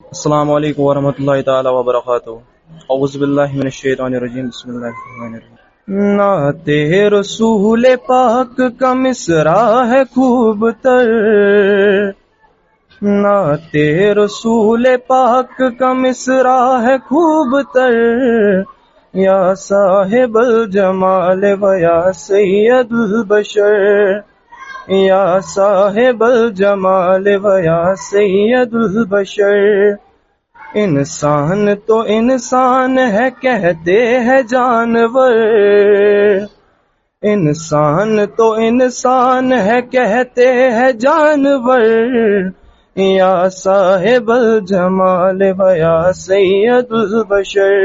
السلام علیکم ورحمۃ اللہ تعالی وبرکاتہ۔ اعوذ باللہ من الشیطان الرجیم، بسم اللہ الرحمن الرحیم۔ نعت رسول پاک کا مصرع ہے خوب تر، نعت رسول پاک کا مصرع ہے خوب تر، یا صاحب الجمال و یا سید البشر، یا صاحب الجمال و یا سید البشر۔ انسان تو انسان ہے کہتے ہیں جانور، انسان تو انسان ہے کہتے ہیں جانور، یا صاحب الجمال و یا سید البشر،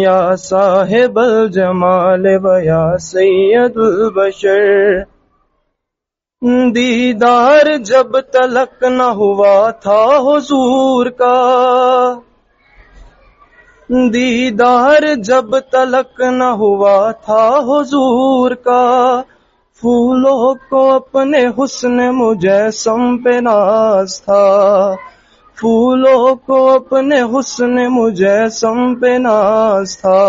یا صاحب الجمال و یا سید البشر۔ دیدار جب تلک نہ ہوا تھا حضور کا، دیدار جب تلک نہ ہوا تھا حضور کا، پھولوں کو اپنے حسن مجسم پہ ناز تھا، پھولوں کو اپنے حسن مجسم پہ ناز تھا۔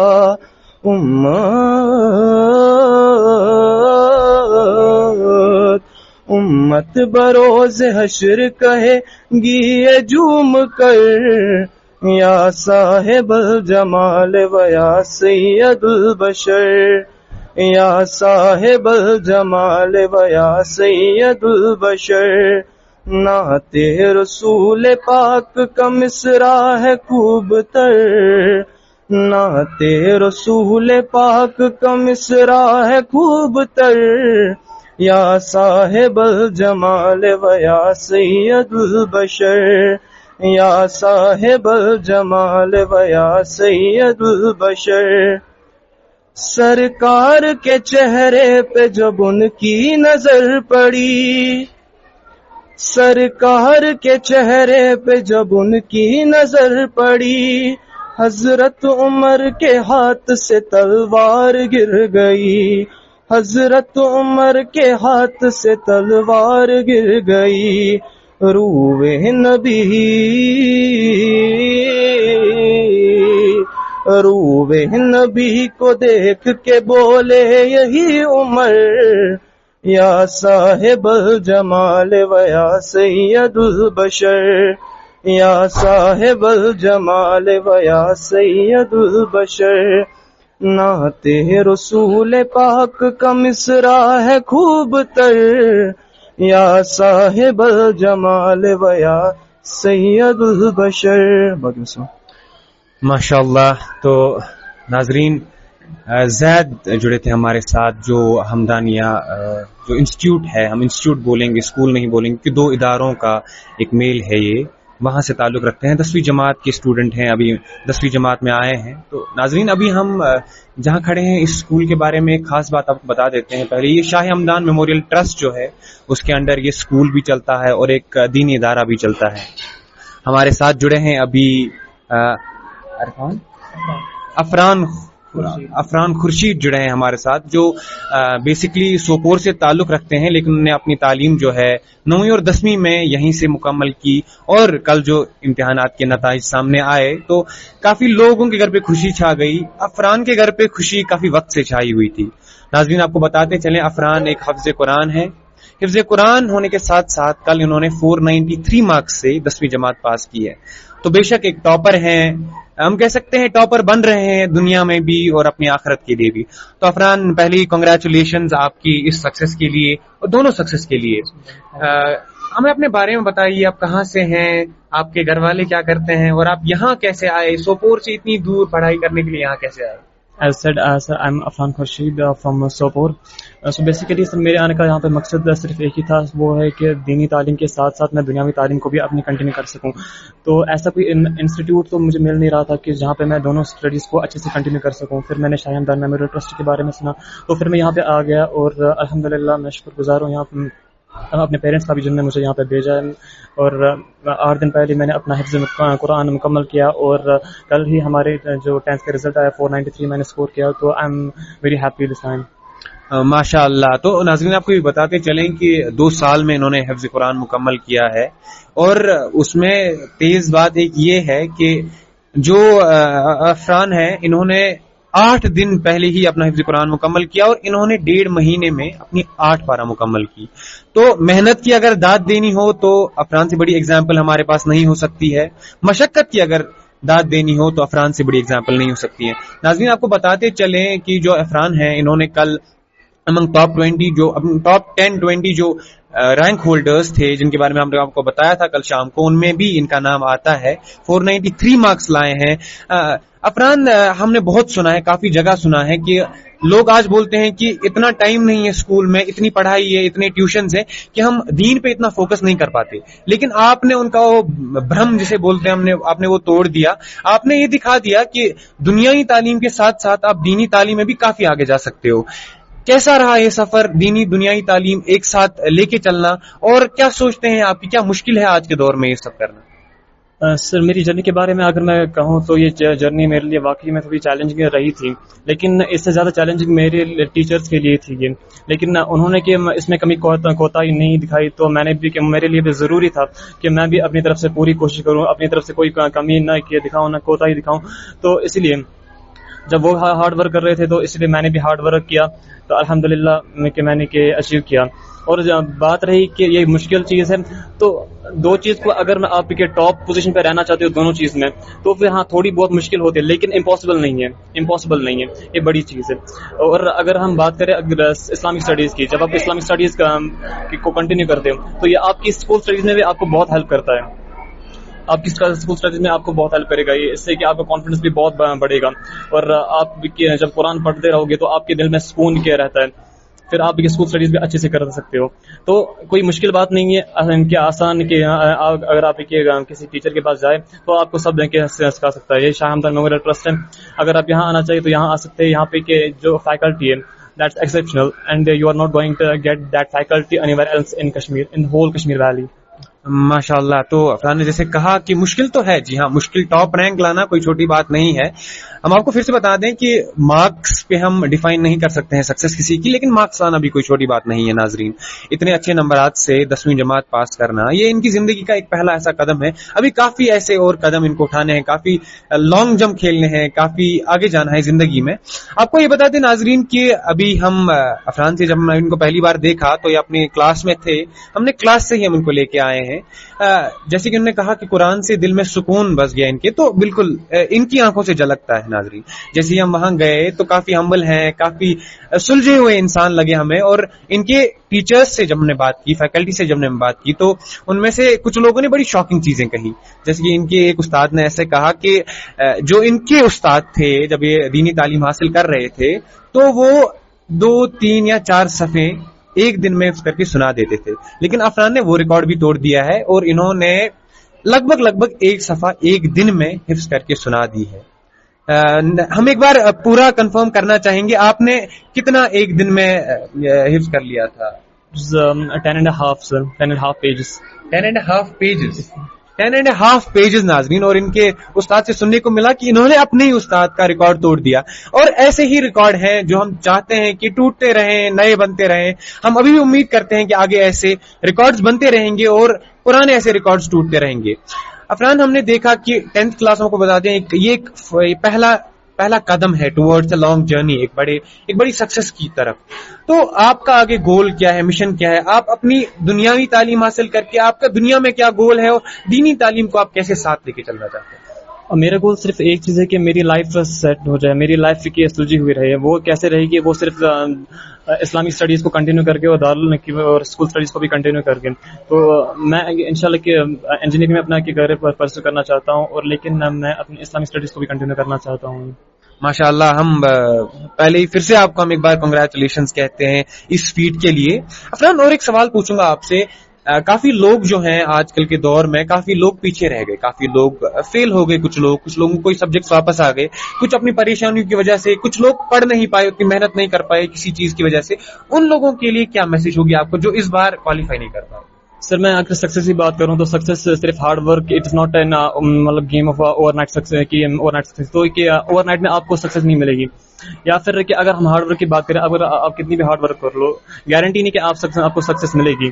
امت بروز حشر کہے گی یہ جھوم کر، یا صاحب الجمال و یا سید البشر، یا صاحب الجمال و یا سید البشر۔ نعت رسول پاک کا مصرع ہے خوب تر، نعت رسول پاک کا مصرع ہے خوب تر، یا صاحب الجمال و یا سید البشر، یا صاحب الجمال و یا سید البشر۔ سرکار کے چہرے پہ جب ان کی نظر پڑی، سرکار کے چہرے پہ جب ان کی نظر پڑی، حضرت عمر کے ہاتھ سے تلوار گر گئی، حضرت عمر کے ہاتھ سے تلوار گر گئی۔ روئے نبی، روئے نبی کو دیکھ کے بولے یہی عمر، یا صاحب الجمال و یا سید البشر، یا صاحب الجمال و یا سید البشر۔ نعت رسول پاک کا مصرع ہے خوب تر، یا صاحب الجمال و یا سید البشر۔ ماشاء اللہ۔ تو ناظرین، زید جڑے تھے ہمارے ساتھ، جو ہمدانیہ جو انسٹیٹیوٹ ہے، ہم انسٹیٹیوٹ بولیں گے، اسکول نہیں بولیں گے، کہ دو اداروں کا ایک میل ہے، یہ وہاں سے تعلق رکھتے ہیں، 10ویں جماعت کے اسٹوڈنٹ ہیں، ابھی 10ویں جماعت میں آئے ہیں۔ تو ناظرین، ابھی ہم جہاں کھڑے ہیں اس اسکول کے بارے میں ایک خاص بات آپ کو بتا دیتے ہیں۔ پہلے یہ شاہ ہمدان میموریل ٹرسٹ جو ہے اس کے انڈر یہ اسکول بھی چلتا ہے اور ایک دینی ادارہ بھی چلتا ہے۔ ہمارے ساتھ جڑے ہیں ابھی عفران خورشید جڑے ہیں ہمارے ساتھ، جو بیسکلی سوپور سے تعلق رکھتے ہیں، لیکن انہوں نے اپنی تعلیم جو ہے 9ویں اور 10ویں میں یہیں سے مکمل کی، اور کل جو امتحانات کے نتائج سامنے آئے تو کافی لوگوں کے گھر پہ خوشی چھا گئی۔ عفران کے گھر پہ خوشی کافی وقت سے چھائی ہوئی تھی۔ ناظرین، آپ کو بتاتے چلیں، عفران ایک حافظ قرآن ہے۔ حفظ قرآن ہونے کے ساتھ ساتھ کل انہوں نے 493 مارکس سے 10ویں جماعت پاس کی ہے، تو بے شک ایک ٹاپر ہیں، ہم کہہ سکتے ہیں ٹاپر بن رہے ہیں دنیا میں بھی اور اپنی آخرت کے لیے بھی۔ تو عفران، پہلی کنگریچولیشنز آپ کی اس سکسیس کے لیے اور دونوں سکسیس کے لیے۔ ہمیں اپنے بارے میں بتائیے، آپ کہاں سے ہیں، آپ کے گھر والے کیا کرتے ہیں، اور آپ یہاں کیسے آئے، سوپور سے اتنی دور پڑھائی کرنے کے لیے یہاں کیسے آئے؟ As said, I'm Afran Khurshid from Sopor. So basically میرے آنے کا یہاں پہ مقصد صرف ایک ہی تھا، وہ ہے کہ دینی تعلیم کے ساتھ ساتھ میں دنیاوی تعلیم کو بھی اپنی کنٹینیو کر سکوں۔ تو ایسا کوئی انسٹیٹیوٹ تو مجھے مل نہیں رہا تھا کہ جہاں پہ میں دونوں اسٹڈیز کو اچھے سے کنٹینیو کر سکوں۔ پھر میں نے شاہ ہمدان میموریل ٹرسٹ کے بارے میں سنا، تو پھر میں یہاں پہ آ گیا، اور الحمدللہ میں شکر گزار ہوں یہاں اپنے پیرنٹس کا بھی، جن نے مجھے یہاں پہ بھیجا ہے۔ اور 8 دن پہلے میں نے اپنا حفظ قرآن مکمل کیا، اور کل ہی ہمارے جو 10th کا رزلٹ آیا 493 میں نے اسکور کیا، تو I am very happy this time. ماشاء اللہ. تو ناظرین آپ کو بھی بتاتے چلیں کہ 2 سال میں انہوں نے حفظ قرآن مکمل کیا ہے, اور اس میں تیز بات ایک یہ ہے کہ جو افران ہیں انہوں نے 8 دن پہلے ہی اپنا حفظ قرآن مکمل کیا, اور انہوں نے 1.5 مہینے میں اپنی 8 پارہ مکمل کی. تو محنت کی اگر داد دینی ہو تو افران سے بڑی ایگزامپل ہمارے پاس نہیں ہو سکتی ہے, مشقت کی اگر داد دینی ہو تو افران سے بڑی ایگزامپل نہیں ہو سکتی ہے. ناظرین آپ کو بتاتے چلیں کہ جو افران ہیں انہوں نے کل امنگ ٹاپ 20 جو ٹاپ 10-20 جو رینک ہولڈرز تھے جن کے بارے میں ہم نے آپ کو بتایا تھا کل شام کو, ان میں بھی ان کا نام آتا ہے. 493 مارکس لائے ہیں افران. ہم نے بہت سنا ہے, کافی جگہ سنا ہے کہ لوگ آج بولتے ہیں کہ اتنا ٹائم نہیں ہے اسکول میں, اتنی پڑھائی ہے, اتنے ٹیوشنز ہیں کہ ہم دین پہ اتنا فوکس نہیں کر پاتے. لیکن آپ نے ان کا وہ بھرم جسے بولتے ہیں آپ نے وہ توڑ دیا. آپ نے یہ دکھا دیا کہ دنیائی تعلیم کے ساتھ ساتھ آپ دینی تعلیم میں بھی کافی آگے جا سکتے ہو. کیسا رہا یہ سفر, دینی دنیائی تعلیم ایک ساتھ لے کے چلنا, اور کیا سوچتے ہیں آپ کی کیا مشکل ہے آج کے دور میں یہ سب کرنا؟ سر میری جرنی کے بارے میں اگر میں کہوں تو یہ جرنی میرے لیے واقعی میں تھوڑی چیلنجنگ رہی تھی, لیکن اس سے زیادہ چیلنجنگ میرے ٹیچرز کے لیے تھی یہ. لیکن انہوں نے کہ اس میں کمی کوتاہی نہیں دکھائی, تو میں نے بھی کہ میرے لیے بھی ضروری تھا کہ میں بھی اپنی طرف سے پوری کوشش کروں, اپنی طرف سے کوئی کمی نہ دکھاؤں, نہ کوتاہی دکھاؤں. تو اس لیے جب وہ ہارڈ ورک کر رہے تھے تو اس لیے میں نے بھی ہارڈ ورک کیا, تو الحمدللہ کہ میں نے اچیو کیا. اور بات رہی کہ یہ مشکل چیز ہے, تو 2 چیز کو اگر میں آپ کے ٹاپ پوزیشن پہ رہنا چاہتے ہو دونوں چیز میں, تو پھر ہاں تھوڑی بہت مشکل ہوتی ہے, لیکن امپاسبل نہیں ہے, یہ بڑی چیز ہے. اور اگر ہم بات کریں اسلامک اسٹڈیز کی, جب آپ اسلامک اسٹڈیز کو کنٹینیو کرتے ہو تو یہ آپ کی اسکول اسٹڈیز میں بھی آپ کو بہت ہیلپ کرتا ہے. آپ کی اسکول اسٹڈیز میں آپ کو بہت ہیلپ کرے گا یہ, اس سے کہ آپ کا کانفیڈنس بھی بہت بڑھے گا. اور آپ جب قرآن پڑھتے رہو گے تو آپ کے دل میں سکون کیا رہتا ہے, پھر آپ اسکول اسٹڈیز بھی اچھے سے کر سکتے ہو. تو کوئی مشکل بات نہیں ہے کہ آسان کہ اگر آپ کسی ٹیچر کے پاس جائے تو آپ کو سب سکھا سکتا ہے. یہ شاہ ہمدرد میموریل ٹرسٹ ہے, اگر آپ یہاں آنا چاہیے تو یہاں آ سکتے ہیں. یہاں پہ کہ جو فیکلٹی ہے that's exceptional and you are not going to get that faculty anywhere else in Kashmir, in whole Kashmir Valley. ماشاء اللہ. تو افران نے جیسے کہا کہ مشکل تو ہے, جی ہاں مشکل, ٹاپ رینک لانا کوئی چھوٹی بات نہیں ہے. ہم آپ کو پھر سے بتا دیں کہ مارکس پہ ہم ڈیفائن نہیں کر سکتے ہیں سکسیس کسی کی, لیکن مارکس لانا بھی کوئی چھوٹی بات نہیں ہے. ناظرین اتنے اچھے نمبرات سے 10ویں جماعت پاس کرنا یہ ان کی زندگی کا ایک پہلا ایسا قدم ہے. ابھی کافی ایسے اور قدم ان کو اٹھانے ہیں, کافی لانگ جمپ کھیلنے ہیں, کافی آگے جانا ہے زندگی میں. آپ کو یہ بتا دیں ناظرین کہ ابھی ہم افران سے جب ہم نے ان کو پہلی بار دیکھا تو یہ اپنے کلاس میں تھے, ہم نے کلاس سے ہی ہم ان کو لے کے آئے ہیں. جیسے کہ انہوں نے کہا کہ قرآن سے دل میں سکون بس گیا ان کے, تو بالکل ان کی آنکھوں سے جھلکتا ہے. ناظرین جیسے ہم وہاں گئے تو کافی ہمبل ہیں, کافی سلجھے ہوئے انسان لگے ہمیں. اور ان کے ٹیچرز سے جب ہم نے بات کی, فیکلٹی سے جب ہم نے بات کی, تو ان میں سے کچھ لوگوں نے بڑی شاکنگ چیزیں کہی. جیسے کہ ان کے ایک استاد نے ایسے کہا کہ جو ان کے استاد تھے جب یہ دینی تعلیم حاصل کر رہے تھے تو وہ 2, 3 یا 4 صفحے ایک دن میں کر کے سنا دیتے تھے, لیکن افران نے وہ ریکارڈ بھی توڑ دیا ہے اور انہوں نے لگ بھگ 1 صفحہ ایک دن میں حفظ کر کے سنا دی ہے. ہم ایک بار پورا کنفرم کرنا چاہیں گے, آپ نے کتنا ایک دن میں حفظ کر لیا تھا؟ 10.5 pages. 10.5 pages ناظرین. اور ان کے استاد سے سننے کو ملا کہ انہوں نے اپنے ہی استاد کا ریکارڈ توڑ دیا. اور ایسے ہی ریکارڈ ہیں جو ہم چاہتے ہیں کہ ٹوٹتے رہیں, نئے بنتے رہیں. ہم ابھی بھی امید کرتے ہیں کہ آگے ایسے ریکارڈز بنتے رہیں گے اور پرانے ایسے ریکارڈز ٹوٹتے رہیں گے. افران ہم نے دیکھا کہ 10th کلاسوں کو بتا دیں یہ ایک پہلا قدم ہے ٹورڈز اے لانگ جرنی, ایک بڑی سکسیس کی طرف. تو آپ کا آگے گول کیا ہے, مشن کیا ہے؟ آپ اپنی دنیاوی تعلیم حاصل کر کے آپ کا دنیا میں کیا گول ہے, اور دینی تعلیم کو آپ کیسے ساتھ لے کے چلنا چاہتے ہیں؟ اور میرا گول صرف ایک چیز ہے کہ میری لائف سیٹ ہو جائے, میری لائف کی سلجھی ہوئی رہے. وہ کیسے رہے گی؟ وہ صرف اسلامک اسٹڈیز کو کنٹینیو کر کے اور اور اسکول اسٹڈیز کو بھی کنٹینیو کر کے. تو میں انشاءاللہ کہ انجینئرنگ میں اپنا کیریئر پرسو کرنا چاہتا ہوں, اور لیکن میں اپنی اسلامک اسٹڈیز کو بھی کنٹینیو کرنا چاہتا ہوں. ماشاء اللہ. ہم پہلے ہی پھر سے آپ کو ہم ایک بار کنگریچولیشنز کہتے ہیں اس فیٹ کے لیے. افران اور ایک سوال پوچھوں گا آپ سے. کافی لوگ جو ہیں آج کل کے دور میں کافی لوگ پیچھے رہ گئے, کافی لوگ فیل ہو گئے, کچھ لوگوں کو کوئی سبجیکٹس واپس آ گئے, کچھ اپنی پریشانیوں کی وجہ سے, کچھ لوگ پڑھ نہیں پائے, اتنی محنت نہیں کر پائے کسی چیز کی وجہ سے. ان لوگوں کے لیے کیا میسج ہوگی آپ کو جو اس بار کوالیفائی نہیں کر پائے؟ سر میں اگر سکسیس کی بات کروں تو سکسیس صرف hard work, it is not مطلب game of overnight success کی اوور نائٹ سکسیس. تو کہ اوور نائٹ میں آپ کو سکسیس نہیں ملے گی. یا پھر کہ اگر ہم ہارڈ ورک کی بات کریں, اگر آپ کتنی بھی ہارڈ ورک کر لو, گارنٹی نہیں کہ آپ کو سکسیس ملے گی.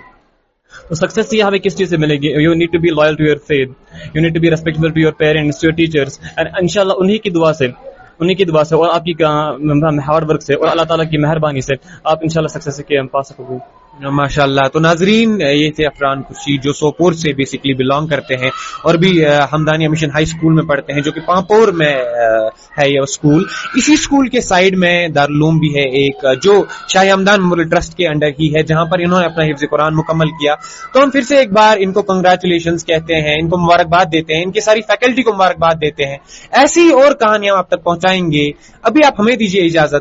تو سکسیس یہ ہمیں کس چیز سے ملے گی؟ You need to be loyal to your faith, you need to be respectful to your parents, to your teachers, and انشاءاللہ انہی کی دعا سے اور آپ کی ہارڈ ورک سے اور اللہ تعالیٰ کی مہربانی سے آپ انشاءاللہ سکسیس کے پا سکو گے. ماشاء اللہ. تو ناظرین, یہ تھے عفران خورشید جو سوپور سے بیسکلی بلانگ کرتے ہیں اور بھی حمدانیہ مشن ہائی اسکول میں پڑھتے ہیں, جو کہ پامپور میں ہے یہ اسکول. اسی اسکول کے سائیڈ میں دارالعلوم بھی ہے ایک, جو شاہ ہمدان میموریل ٹرسٹ کے انڈر ہی ہے, جہاں پر انہوں نے اپنا حفظ قرآن مکمل کیا. تو ہم پھر سے ایک بار ان کو کنگریچولیشنز کہتے ہیں, ان کو مبارکباد دیتے ہیں, ان کی ساری فیکلٹی کو مبارکباد دیتے ہیں. ایسی اور کہانیاں آپ تک پہنچائیں گے. ابھی آپ ہمیں دیجیے اجازت.